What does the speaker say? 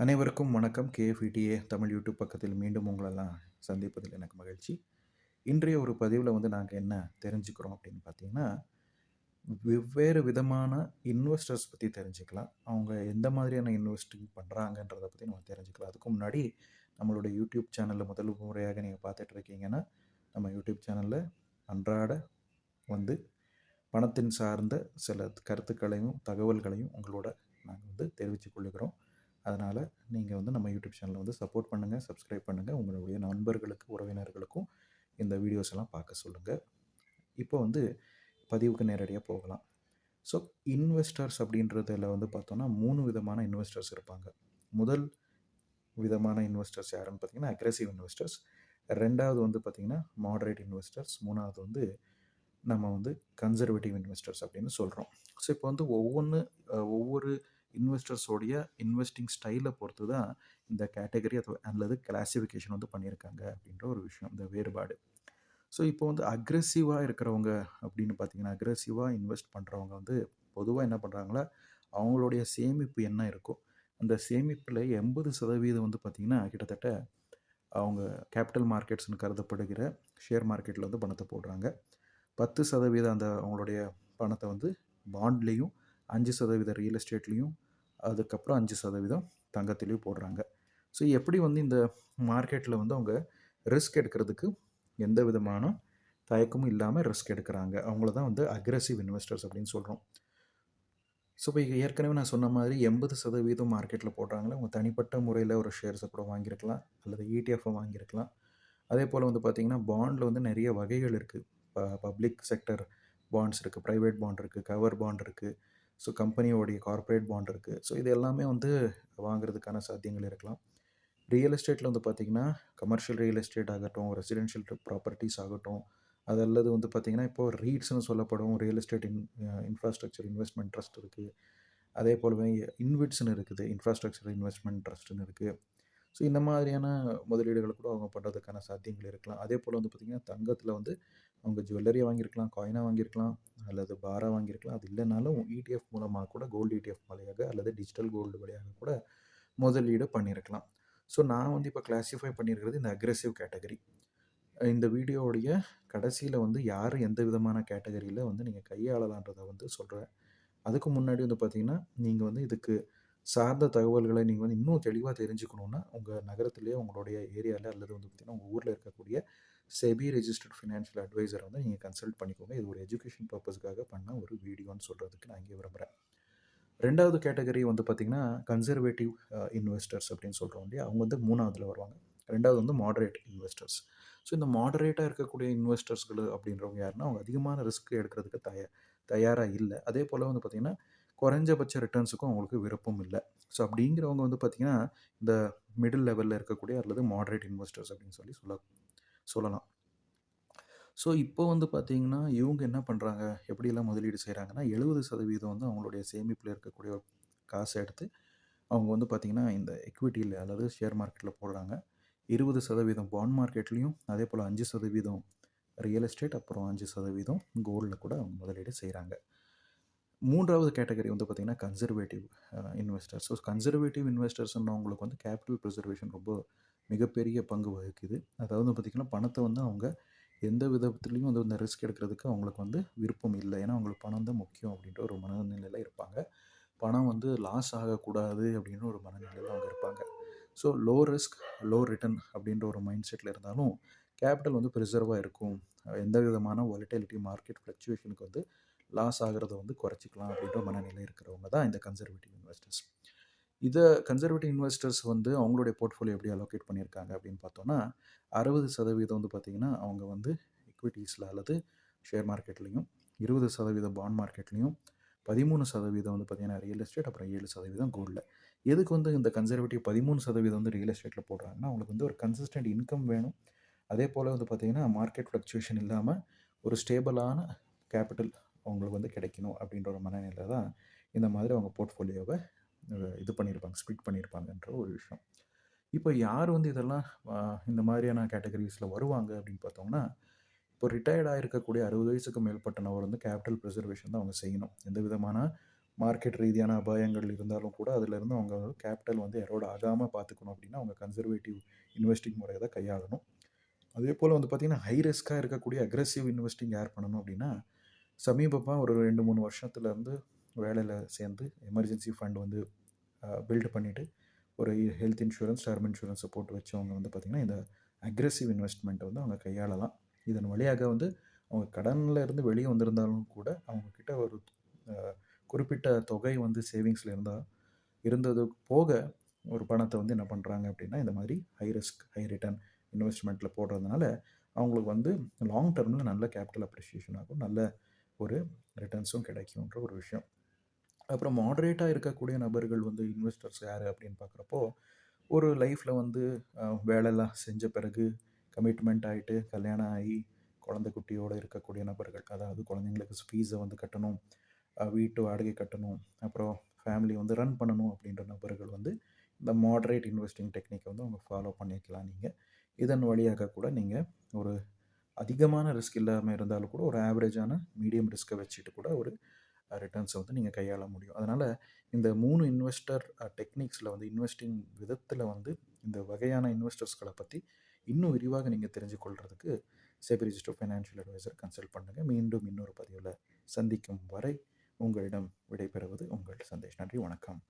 அனைவருக்கும் வணக்கம். கேஎஃப்இடிஏ தமிழ் யூடியூப் பக்கத்தில் மீண்டும் உங்களெல்லாம் சந்திப்பதில் எனக்கு மகிழ்ச்சி. இன்றைய ஒரு பதிவில் நாங்கள் என்ன தெரிஞ்சுக்கிறோம் அப்படின்னு பார்த்தீங்கன்னா, வெவ்வேறு விதமான இன்வெஸ்டர்ஸ் பற்றி தெரிஞ்சுக்கலாம். அவங்க எந்த மாதிரியான இன்வெஸ்டிங் பண்ணுறாங்கன்றத பற்றி நம்ம தெரிஞ்சுக்கலாம். அதுக்கு முன்னாடி நம்மளுடைய யூடியூப் சேனலில் முதல் முறையாக நீங்கள் பார்த்துட்டு இருக்கீங்கன்னா, நம்ம யூடியூப் சேனலில் அன்றாட வந்து பணத்தின் சார்ந்த சில கருத்துக்களையும் தகவல்களையும் உங்களோட நாங்கள் தெரிவித்துக் கொள்கிறோம். அதனால் நீங்கள் நம்ம யூடியூப் சேனலை சப்போர்ட் பண்ணுங்கள், சப்ஸ்கிரைப் பண்ணுங்கள். உங்களுடைய நண்பர்களுக்கு, உறவினர்களுக்கும் இந்த வீடியோஸ் எல்லாம் பார்க்க சொல்லுங்கள். இப்போ பதிவுக்கு நேரடியாக போகலாம். ஸோ இன்வெஸ்டர்ஸ் அப்படின்றதில் பார்த்தோன்னா 3 விதமான இன்வெஸ்டர்ஸ் இருப்பாங்க. முதல் விதமான இன்வெஸ்டர்ஸ் யாருன்னு பார்த்தீங்கன்னா அக்ரெசிவ் இன்வெஸ்டர்ஸ். ரெண்டாவது பார்த்தீங்கன்னா மாடரேட் இன்வெஸ்டர்ஸ். மூணாவது நம்ம கன்சர்வேட்டிவ் இன்வெஸ்டர்ஸ் அப்படின்னு சொல்கிறோம். ஸோ இப்போ ஒவ்வொரு இன்வெஸ்டர்ஸோடைய இன்வெஸ்டிங் ஸ்டைலை பொறுத்து தான் இந்த கேட்டகரி அல்லது கிளாசிஃபிகேஷன் பண்ணியிருக்காங்க அப்படின்ற ஒரு விஷயம், இந்த வேறுபாடு. ஸோ இப்போ அக்ரெசிவாக இருக்கிறவங்க அப்படின்னு பார்த்தீங்கன்னா, அக்ரெசிவாக இன்வெஸ்ட் பண்ணுறவங்க பொதுவாக என்ன பண்ணுறாங்களா, அவங்களுடைய சேமிப்பு என்ன இருக்கோ அந்த சேமிப்பில் 80% பார்த்திங்கன்னா கிட்டத்தட்ட அவங்க கேபிட்டல் மார்க்கெட்ஸ்னு கருதப்படுகிற ஷேர் மார்க்கெட்டில் பணத்தை போடுறாங்க. 10% அந்த அவங்களுடைய பணத்தை பாண்ட்லேயும், 5% ரியல் எஸ்டேட்லேயும், அதுக்கப்புறம் 5% தங்கத்திலையும் போடுறாங்க. ஸோ எப்படி இந்த மார்க்கெட்டில் அவங்க ரிஸ்க் எடுக்கிறதுக்கு எந்த விதமான தயக்கமும் இல்லாமல் ரிஸ்க் எடுக்கிறாங்க, அவங்கள தான் அக்ரெசிவ் இன்வெஸ்டர்ஸ் அப்படின்னு சொல்கிறோம். ஸோ இப்போ ஏற்கனவே நான் சொன்ன மாதிரி 80% மார்க்கெட்டில் போடுறாங்களே, அவங்க தனிப்பட்ட முறையில் ஒரு ஷேர்ஸை கூட வாங்கியிருக்கலாம், அல்லது இடிஎஃப்பை வாங்கியிருக்கலாம். அதே போல் பார்த்திங்கன்னா பாண்டில் நிறைய வகைகள் இருக்குது. பப்ளிக் செக்டர் பாண்ட்ஸ் இருக்குது, ப்ரைவேட் பாண்ட் இருக்குது, கவர் பாண்ட் இருக்குது, ஸோ கம்பெனியோடைய கார்ப்பரேட் பாண்ட் இருக்குது. ஸோ இது எல்லாமே வாங்குறதுக்கான சாத்தியங்கள் இருக்கலாம். ரியல் எஸ்டேட்டில் பார்த்திங்கன்னா கமர்ஷியல் ரியல் எஸ்டேட் ஆகட்டும், ரெசிடென்ஷியல் ப்ராப்பர்ட்டிஸ் ஆகட்டும், அது அல்லது பார்த்திங்கன்னா இப்போது ரீட்ஸ்னு சொல்லப்படும் real estate infrastructure investment trust இருக்குது. அதே போலவே இன்விட்ஸ்னு இருக்குது, இன்ஃப்ராஸ்ட்ரக்சர் இன்வெஸ்ட்மெண்ட் ட்ரஸ்ட்டுன்னு இருக்குது. ஸோ இந்த மாதிரியான முதலீடுகள் கூட அவங்க பண்ணுறதுக்கான சாத்தியங்கள் இருக்கலாம். அதே போல் பார்த்திங்கன்னா தங்கத்தில் அவங்க ஜுவல்லரியை வாங்கியிருக்கலாம், காயினாக வாங்கியிருக்கலாம், அல்லது பாராக வாங்கியிருக்கலாம். அது இல்லைனாலும் இடிஎஃப் மூலமாக கூட கோல்டு இடிஎஃப் வழியாக அல்லது டிஜிட்டல் கோல்டு வழியாக கூட முதலீடு பண்ணியிருக்கலாம். ஸோ நான் இப்போ கிளாஸிஃபை பண்ணியிருக்கிறது இந்த அக்ரெசிவ் கேட்டகரி. இந்த வீடியோவுடைய கடைசியில் யார் எந்த விதமான கேட்டகரியில் நீங்கள் கையாளலான்றதை சொல்கிறேன். அதுக்கு முன்னாடி பார்த்திங்கன்னா நீங்கள் இதுக்கு சார்ந்த தகவல்களை நீங்கள் இன்னும் தெளிவாக தெரிஞ்சுக்கணுன்னா உங்கள் நகரத்துலேயே உங்களுடைய ஏரியாவில் அல்லது பார்த்திங்கன்னா உங்கள் ஊரில் இருக்கக்கூடிய செபி ரெஜிஸ்டர்ட் ஃபினான்ஷியல் அட்வைசரை நீங்கள் கன்சல்ட் பண்ணிக்கோங்க. இது ஒரு எஜுகேஷன் பர்பஸ்க்காக பண்ண ஒரு வீடியோன்னு சொல்கிறதுக்கு நான் இங்கே விரும்புகிறேன். ரெண்டாவது கேட்டகரி பார்த்திங்கன்னா கன்சர்வேட்டிவ் இன்வெஸ்டர்ஸ் அப்படின்னு சொல்கிறோம் இல்லையா, அவங்க மூணாவதுல வருவாங்க. ரெண்டாவது மாடரேட் இன்வெஸ்டர்ஸ். ஸோ இந்த மாடரேட்டாக இருக்கக்கூடிய இன்வெஸ்டர்ஸ்கள் அப்படின்றவங்க யாருன்னா, அவங்க அதிகமான ரிஸ்க் எடுக்கிறதுக்கு தயாராக இல்லை. அதே போல் பார்த்திங்கன்னா குறைஞ்சபட்ச ரிட்டர்ன்ஸுக்கும் அவங்களுக்கு விருப்பம் இல்லை. ஸோ அப்படிங்கிறவங்க பார்த்திங்கன்னா இந்த மிடில் லெவலில் இருக்கக்கூடிய அல்லது மாடரேட் இன்வெஸ்டர்ஸ் அப்படின்னு சொல்லலாம். ஸோ இப்போ பார்த்திங்கன்னா இவங்க என்ன பண்ணுறாங்க, எப்படியெல்லாம் முதலீடு செய்கிறாங்கன்னா, 70% அவங்களுடைய சேமிப்பில் இருக்கக்கூடிய காசை எடுத்து அவங்க பார்த்திங்கன்னா இந்த எக்விட்டியில் அல்லது ஷேர் மார்க்கெட்டில் போடுறாங்க. 20% பாண்ட் மார்க்கெட்லேயும், அதே போல் 5% ரியல் எஸ்டேட், அப்புறம் 5% கோல்டில் கூட அவங்க முதலீடு செய்கிறாங்க. மூன்றாவது கேட்டகரி பார்த்திங்கன்னா கன்சர்வேட்டிவ் இன்வெஸ்டர்ஸ். ஸோ கன்சர்வேட்டிவ் இன்வெஸ்டர்ஸ்ன்றவங்களுக்கு கேபிட்டல் ப்ரிசர்வேஷன் ரொம்ப மிகப்பெரிய பங்கு வகிக்குது. அதாவது பார்த்திங்கன்னா பணத்தை அவங்க எந்த விதத்துலேயும் இந்த ரிஸ்க் எடுக்கிறதுக்கு அவங்களுக்கு விருப்பம் இல்லை. ஏன்னா அவங்களுக்கு பணம் தான் முக்கியம் அப்படின்ற ஒரு மனநிலையில் இருப்பாங்க. பணம் லாஸ் ஆகக்கூடாது அப்படின்ற ஒரு மனநிலையில் அவங்க இருப்பாங்க. So low risk low return அப்படின்ற ஒரு மைண்ட் செட்டில் இருந்தாலும் கேபிட்டல் ப்ரிசர்வாக இருக்கும். எந்த விதமான வாலட்டிலிட்டி மார்க்கெட் ஃப்ளக்சுவேஷனுக்கு லாஸ் ஆகிறத குறைச்சிக்கலாம் அப்படின்ற மனநிலை இருக்கிறவங்க தான் இந்த கன்சர்வேட்டிவ் இன்வெஸ்டர்ஸ். இதை கன்சர்வேட்டிவ் இன்வெஸ்டர்ஸ் அவங்களுடைய போர்ட்ஃபோலியோ எப்படி அலோகேட் பண்ணியிருக்காங்க அப்படின்னு பார்த்தோன்னா, 60% பார்த்திங்கன்னா அவங்க எக்விட்டிஸில் அல்லது ஷேர் மார்க்கெட்லேயும், 20% பாண்ட் மார்க்கெட்லேயும், 13% பார்த்திங்கன்னா ரியல் எஸ்டேட், அப்புறம் 7% கோல்டில். எதுக்கு இந்த கன்சர்வேட்டிவ் 13% ரியல் எஸ்டேட்டில் போடுறாங்கன்னா, அவங்களுக்கு ஒரு கன்சிஸ்டன்ட் இன்கம் வேணும். அதே போல் பார்த்திங்கன்னா மார்க்கெட் ஃப்ளக்சுவேஷன் இல்லாமல் ஒரு ஸ்டேபிளான கேபிட்டல் அவங்களுக்கு கிடைக்கணும் அப்படின்ற ஒரு மனநிலை தான் இந்த மாதிரி அவங்க போர்ட்ஃபோலியோவை இது பண்ணியிருப்பாங்க, ஸ்ப்ளிட் பண்ணியிருப்பாங்கன்ற ஒரு விஷயம். இப்போ யார் இதெல்லாம் இந்த மாதிரியான கேட்டகரிஸில் வருவாங்க அப்படின்னு பார்த்தோம்னா, இப்போ ரிட்டையர்ட் ஆகிருக்கக்கூடிய 60 வயசுக்கு மேற்பட்ட நபர் கேபிட்டல் ப்ரிசர்வேஷன் தான் அவங்க செய்யணும். எந்த விதமான மார்க்கெட் ரீதியான அபாயங்கள் இருந்தாலும் கூட அதிலிருந்து அவங்க கேபிட்டல் வந்து எரோட் ஆகாமல் பார்த்துக்கணும் அப்படின்னா அவங்க கன்சர்வேட்டிவ் இன்வெஸ்டிங் முறையை தான் கையாளணும். அதே போல் வந்து பார்த்திங்கன்னா ஹை ரிஸ்க்காக இருக்கக்கூடிய அக்ரெசிவ் இன்வெஸ்டிங் யார் பண்ணணும் அப்படின்னா, சமீபமாக ஒரு 2-3 வருஷத்துலேருந்து வேலையில் சேர்ந்து எமர்ஜென்சி ஃபண்ட் வந்து பில்டு பண்ணிவிட்டு ஒரு ஹெல்த் இன்சூரன்ஸ், டெர்ம் இன்சூரன்ஸை போட்டு வச்சவங்க வந்து பார்த்திங்கன்னா இந்த அக்ரெசிவ் இன்வெஸ்ட்மெண்ட்டை வந்து அவங்க கையாளலாம். இதன் வழியாக வந்து அவங்க கடனில் இருந்து வெளியே வந்திருந்தாலும் கூட அவங்கக்கிட்ட ஒரு குறிப்பிட்ட தொகை வந்து சேவிங்ஸில் இருந்தது போக ஒரு பணத்தை வந்து என்ன பண்ணுறாங்க அப்படின்னா இந்த மாதிரி ஹை ரிஸ்க் ஹை ரிட்டர்ன் இன்வெஸ்ட்மெண்ட்டில் போடுறதுனால அவங்களுக்கு வந்து லாங் டர்மில் நல்ல கேபிட்டல் அப்ரிஷியேஷன் ஆகும், நல்ல ஒரு ரிட்டர்ன்ஸும் கிடைக்கும்ன்ற ஒரு விஷயம். அப்புறம் மாடரேட்டாக இருக்கக்கூடிய நபர்கள் வந்து இன்வெஸ்டர்ஸ் யார் அப்படின்னு பார்க்குறப்போ, ஒரு லைஃப்பில் வந்து வேலைலாம் செஞ்ச பிறகு கமிட்மெண்ட் ஆகிட்டு கல்யாணம் ஆகி குழந்தை குட்டியோடு இருக்கக்கூடிய நபர்கள், அதாவது குழந்தைங்களுக்கு ஃபீஸை வந்து கட்டணும், வீட்டு வாடகை கட்டணும், அப்புறம் ஃபேமிலி வந்து ரன் பண்ணணும் அப்படின்ற நபர்கள் வந்து இந்த மாடரேட் இன்வெஸ்டிங் டெக்னிக்கை வந்து அவங்க ஃபாலோ பண்ணிக்கலாம். நீங்கள் இதன் வழியாக கூட நீங்கள் ஒரு அதிகமான ரிஸ்க் இல்லாமல் இருந்தாலும் கூட ஒரு ஆவரேஜான மீடியம் ரிஸ்க்கை வச்சுட்டு கூட ஒரு ரிட்டர்ன்ஸை வந்து நீங்கள் கையாள முடியும். அதனால் இந்த 3 இன்வெஸ்டர் டெக்னிக்ஸில் வந்து இன்வெஸ்டிங் விதத்தில் வந்து இந்த வகையான இன்வெஸ்டர்ஸ்களை பற்றி இன்னும் விரிவாக நீங்கள் தெரிஞ்சு கொள்றதுக்கு SEBI registered financial advisor consult பண்ணுங்கள். மீண்டும் இன்னொரு பதிவில் சந்திக்கும் வரை உங்களிடம் விடைபெறுவது உங்கள் சந்தேஷ். நன்றி, வணக்கம்.